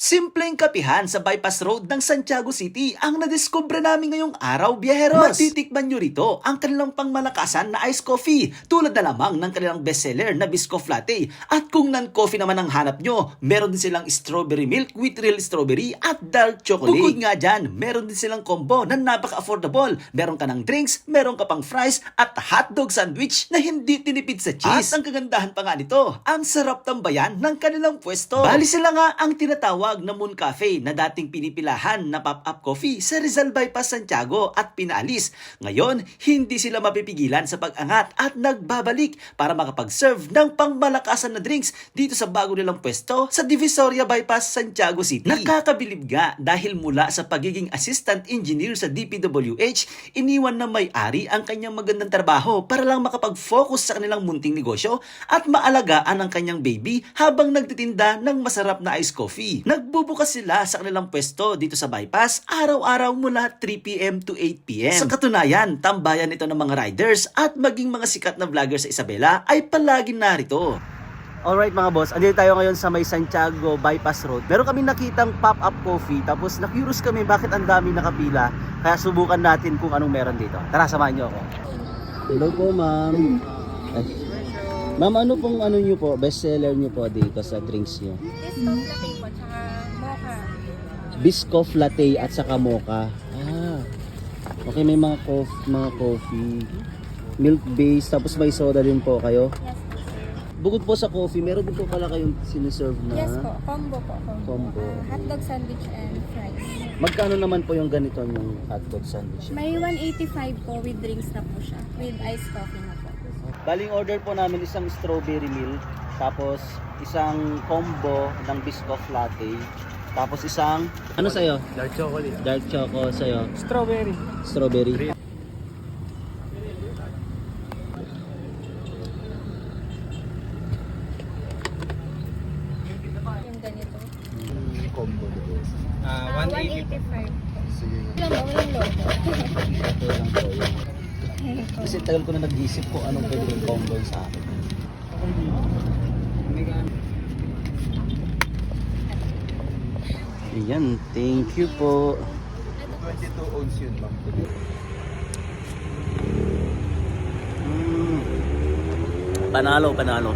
Simpleng kapihan sa bypass road ng Santiago City ang nadiskubre namin ngayong araw, biyaheros. Matitikman nyo rito ang kanilang pangmalakasan na iced coffee tulad na lamang ng kanilang bestseller na Biscoff Latte. At kung non-coffee naman ang hanap nyo, meron din silang strawberry milk with real strawberry at dark chocolate. Bukod nga dyan, meron din silang combo na napaka-affordable. Meron ka ng drinks, meron ka pang fries at hotdog sandwich na hindi tinipid sa cheese. At ang kagandahan pa nga nito, ang sarap tambayan ng kanilang pwesto. Bali sila nga ang tinatawag na Moon Cafe na dating pinipilahan na pop-up coffee sa Rizal Bypass, Santiago at pinaalis. Ngayon, hindi sila mapipigilan sa pag-angat at nagbabalik para makapag-serve ng pangmalakasan na drinks dito sa bago nilang pwesto sa Divisoria Bypass, Santiago City. Nakakabilib nga dahil mula sa pagiging assistant engineer sa DPWH, iniwan na may-ari ang kanyang magandang trabaho para lang makapag-focus sa kanilang munting negosyo at maalagaan ang kanyang baby habang nagtitinda ng masarap na iced coffee. Nagbubukas sila sa kanilang pwesto dito sa bypass araw-araw mula 3 PM to 8 PM. Sa katunayan, tambayan ito ng mga riders at maging mga sikat na vlogger sa Isabela ay palaging narito. Alright mga boss, andito tayo ngayon sa may Santiago Bypass Road. Meron kami nakitang pop-up coffee tapos na-curious kami bakit ang dami nakapila. Kaya subukan natin kung anong meron dito. Tara, samahan nyo ako. Hello po ma'am. Ma'am, ano pong ano nyo po, bestseller nyo po dito sa drinks nyo? Biscoff latte po, tsaka mocha. Biscoff latte at saka mocha. Okay, may mga coffee, milk base, tapos may soda din po kayo. Yes po. Bukod po sa coffee, meron din po pala kayong siniserve na Yes po, combo po. Combo. Hotdog sandwich and fries. Magkano naman po yung ganito yung hotdog sandwich? May 185 po with drinks na po siya. With iced coffee na po. Baling order po namin isang strawberry milk, tapos isang combo ng Biscoff latte, tapos isang, ano sa'yo? Dark chocolate. Dark choco sa'yo? Strawberry. Strawberry. Yung ganito. Combo. 185 po. Sige. Ilan mo yung logo? Ito lang po yun. Kasi tagal ko na nag-isip ko anong pwede yung combo sa akin. Ayan, thank you po. 22 ounce yun, ma'am. Panalo.